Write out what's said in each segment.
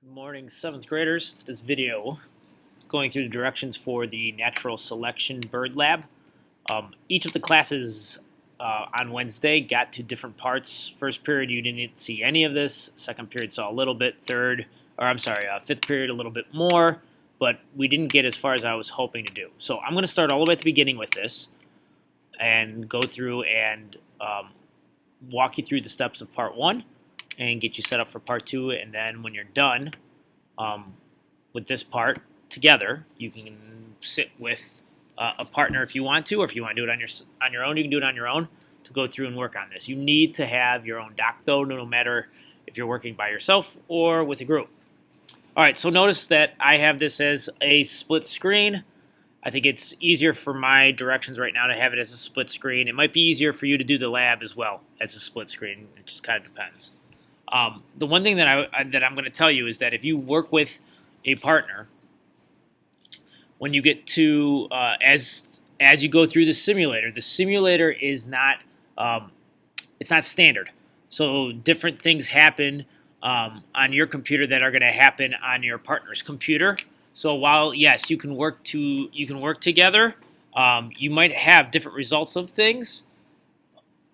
Good morning, 7th graders. This video is going through the directions for the Natural Selection Bird Lab. Each of the classes on Wednesday got to different parts. First period, you didn't see any of this. Second period saw a little bit. Fifth period a little bit more, but we didn't get as far as I was hoping to do. So I'm going to start all the way at the beginning with this and go through and walk you through the steps of part 1 and get you set up for part 2, and then when you're done with this part together, you can sit with a partner if you want to, or if you want to do it on your own, you can do it on your own to go through and work on this. You need to have your own doc, though, no matter if you're working by yourself or with a group. All right, so notice that I have this as a split screen. I think it's easier for my directions right now to have it as a split screen. It might be easier for you to do the lab as well as a split screen. It just kind of depends. The one thing that I'm going to tell you is that if you work with a partner, when you get to as you go through the simulator is not it's not standard. So different things happen on your computer that are going to happen on your partner's computer. So while yes, you can work together, you might have different results of things.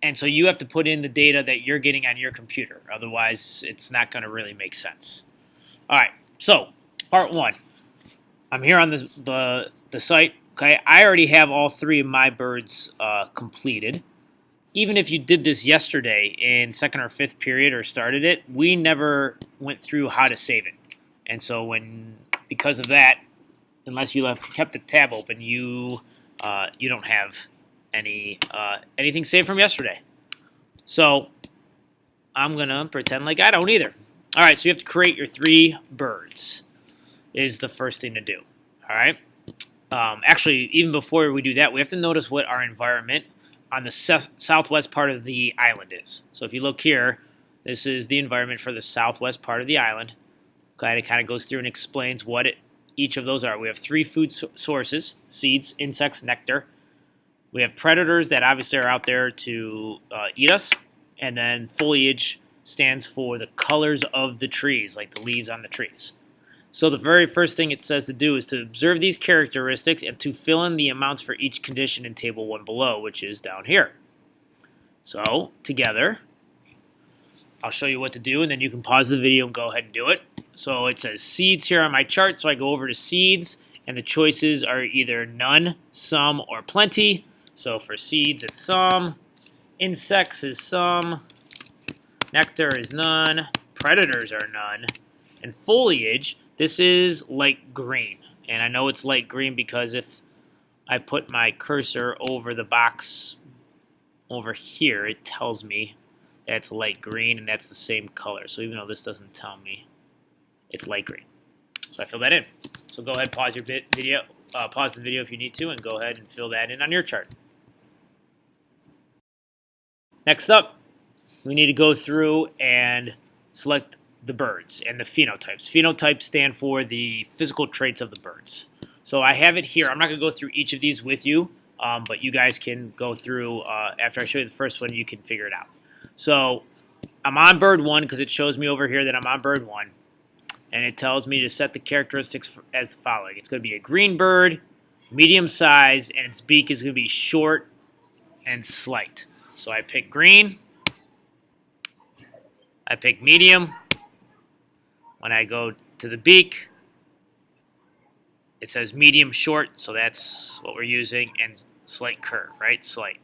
And so you have to put in the data that you're getting on your computer. Otherwise, it's not going to really make sense. All right, so part 1. I'm here on the site. Okay, I already have all 3 of my birds completed. Even if you did this yesterday in 2nd or 5th period or started it, we never went through how to save it. And so because of that, unless you kept the tab open, you don't have anything saved from yesterday. So I'm gonna pretend like I don't either. All right, so you have to create your 3 birds is the first thing to do. All right. Actually, even before we do that, we have to notice what our environment on the southwest part of the island is. So if you look here, this is the environment for the southwest part of the island. Okay, it kind of goes through and explains what each of those are. We have 3 food sources: seeds, insects, nectar. We have predators that obviously are out there to eat us, and then foliage stands for the colors of the trees, like the leaves on the trees. So the very first thing it says to do is to observe these characteristics and to fill in the amounts for each condition in table 1 below, which is down here. So together, I'll show you what to do, and then you can pause the video and go ahead and do it. So it says seeds here on my chart, so I go over to seeds, and the choices are either none, some, or plenty. So for seeds, it's some. Insects is some. Nectar is none. Predators are none. And foliage, this is light green. And I know it's light green because if I put my cursor over the box over here, it tells me that's light green, and that's the same color. So even though this doesn't tell me, it's light green. So I fill that in. So go ahead, pause your video. Pause the video if you need to, and go ahead and fill that in on your chart. Next up, we need to go through and select the birds and the phenotypes. Phenotypes stand for the physical traits of the birds. So I have it here. I'm not going to go through each of these with you, but you guys can go through. After I show you the first one, you can figure it out. So I'm on bird 1 because it shows me over here that I'm on bird 1. And it tells me to set the characteristics as the following. It's going to be a green bird, medium size, and its beak is going to be short and slight. So I pick green. I pick medium. When I go to the beak, it says medium short, so that's what we're using, and slight curve, right? Slight.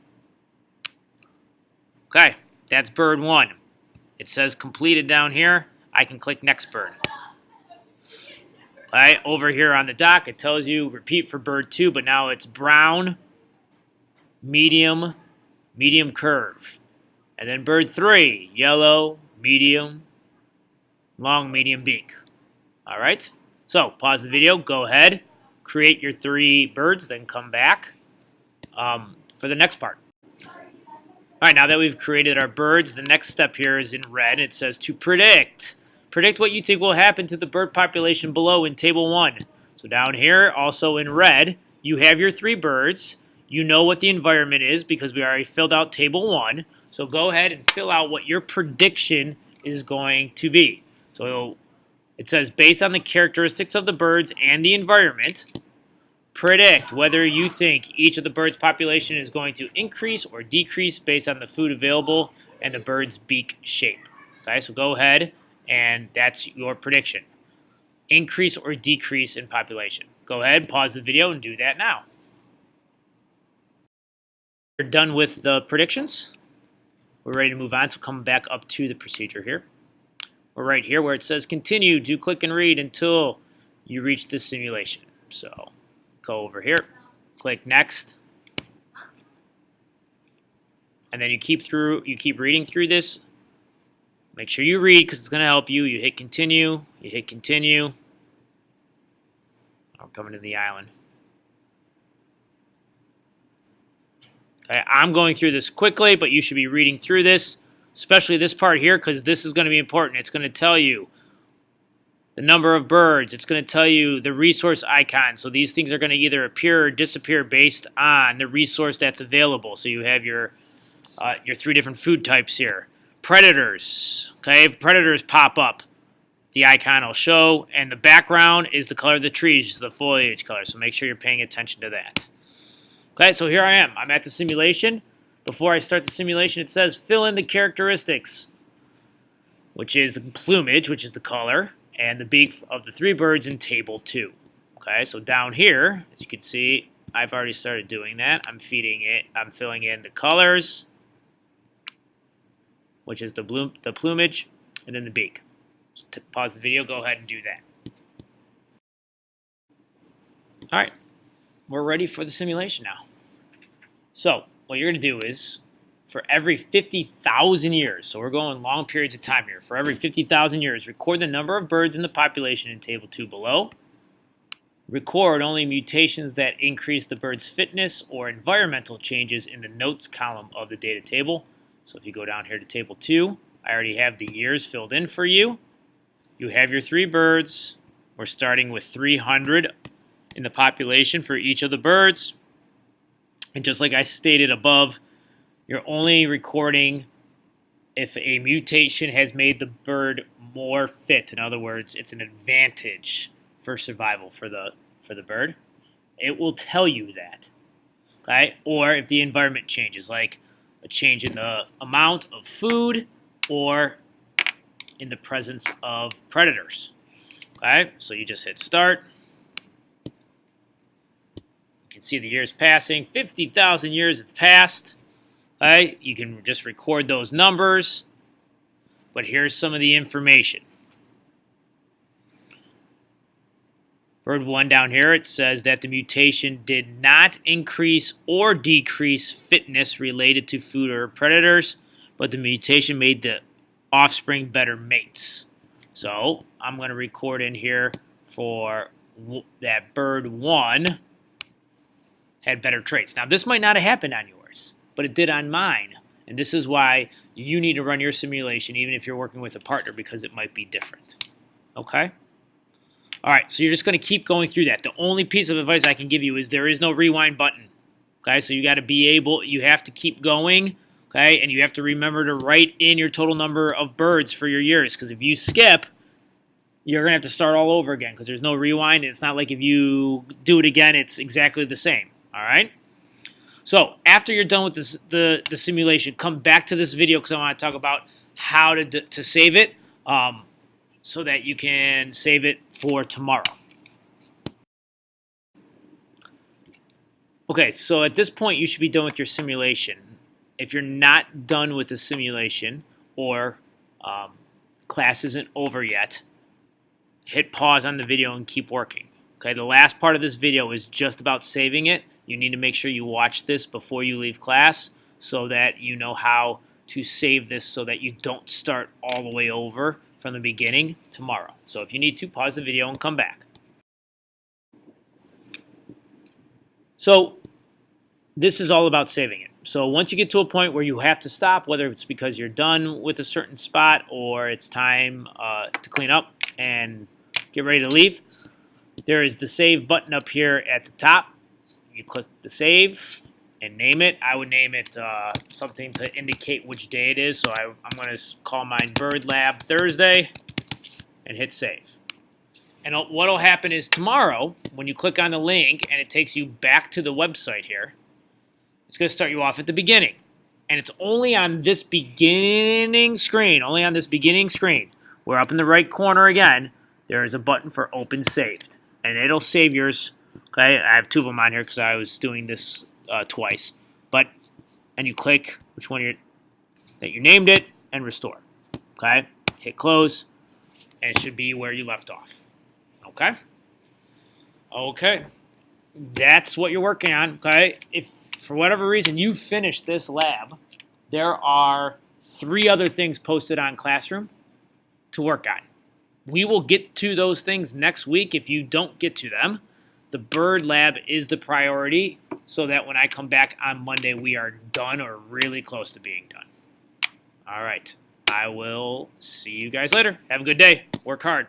Okay, that's bird 1. It says completed down here. I can click next bird. All right, over here on the dock, it tells you repeat for bird 2, but now it's brown, medium, medium curve. And then bird 3, yellow, medium, long, medium beak. All right, so pause the video, go ahead, create your 3 birds, then come back for the next part. All right, now that we've created our birds, the next step here is in red. It says to predict. Predict what you think will happen to the bird population below in table 1. So down here, also in red, you have your 3 birds. You know what the environment is because we already filled out table 1. So go ahead and fill out what your prediction is going to be. So It says, based on the characteristics of the birds and the environment, predict whether you think each of the birds' population is going to increase or decrease based on the food available and the bird's beak shape. Okay, so go ahead, and that's your prediction. Increase or decrease in population. Go ahead, pause the video, and do that now. We're done with the predictions. We're ready to move on, so come back up to the procedure here. We're right here where it says continue to click and read until you reach the simulation. So go over here, click next, and then you keep reading through this. Make sure you read because it's going to help you. You hit continue, you hit continue. I'm coming to the island. Okay, I'm going through this quickly, but you should be reading through this, especially this part here, because this is going to be important. It's going to tell you the number of birds. It's going to tell you the resource icon. So these things are going to either appear or disappear based on the resource that's available. So you have your 3 different food types here. Predators. Okay, predators pop up. The icon will show, and the background is the color of the trees, the foliage color. So make sure you're paying attention to that. Okay, so here I am. I'm at the simulation. Before I start the simulation, it says fill in the characteristics, which is the plumage, which is the color, and the beak of the 3 birds in table 2. Okay, so down here, as you can see, I've already started doing that. I'm filling in the colors, which is the plumage, and then the beak. So to pause the video, go ahead and do that. All right, we're ready for the simulation now. So what you're going to do is, for every 50,000 years, so we're going long periods of time here, for every 50,000 years, record the number of birds in the population in table 2 below. Record only mutations that increase the bird's fitness or environmental changes in the notes column of the data table. So if you go down here to table 2, I already have the years filled in for you. You have your 3 birds. We're starting with 300 in the population for each of the birds. And just like I stated above, you're only recording if a mutation has made the bird more fit. In other words, it's an advantage for survival for the bird. It will tell you that. Okay? Or if the environment changes, like a change in the amount of food or in the presence of predators. Okay? So you just hit start. You can see the years passing. 50,000 years have passed. Okay? You can just record those numbers. But here's some of the information. Bird 1 down here, it says that the mutation did not increase or decrease fitness related to food or predators, but the mutation made the offspring better mates. So I'm going to record in here for that bird 1 had better traits. Now this might not have happened on yours, but it did on mine. And this is why you need to run your simulation even if you're working with a partner, because it might be different. Okay? All right, so you're just going to keep going through that. The only piece of advice I can give you is there is no rewind button. Okay, so you got to you have to keep going, okay, and you have to remember to write in your total number of birds for your years, because if you skip, you're going to have to start all over again because there's no rewind. It's not like if you do it again, it's exactly the same. All right? So after you're done with the simulation, come back to this video because I want to talk about how to save it. So that you can save it for tomorrow. Okay, so at this point you should be done with your simulation. If you're not done with the simulation or class isn't over yet, hit pause on the video and keep working. Okay, the last part of this video is just about saving it. You need to make sure you watch this before you leave class so that you know how to save this so that you don't start all the way over from the beginning tomorrow. So if you need to, pause the video and come back. So this is all about saving it. So once you get to a point where you have to stop, whether it's because you're done with a certain spot or it's time to clean up and get ready to leave, there is the save button up here at the top. You click the save and name it. I would name it something to indicate which day it is. So I'm going to call mine Bird Lab Thursday and hit save. And what will happen is tomorrow, when you click on the link and it takes you back to the website here, it's going to start you off at the beginning. And it's only on this beginning screen, where up in the right corner again, there is a button for Open Saved. And it'll save yours. Okay, I have two of them on here because I was doing this twice. And you click which one that you named it and restore. Okay, hit close, and it should be where you left off. Okay? Okay. That's what you're working on. Okay? If for whatever reason you finished this lab, there are 3 other things posted on Classroom to work on. We will get to those things next week if you don't get to them. The bird lab is the priority so that when I come back on Monday, we are done or really close to being done. All right. I will see you guys later. Have a good day. Work hard.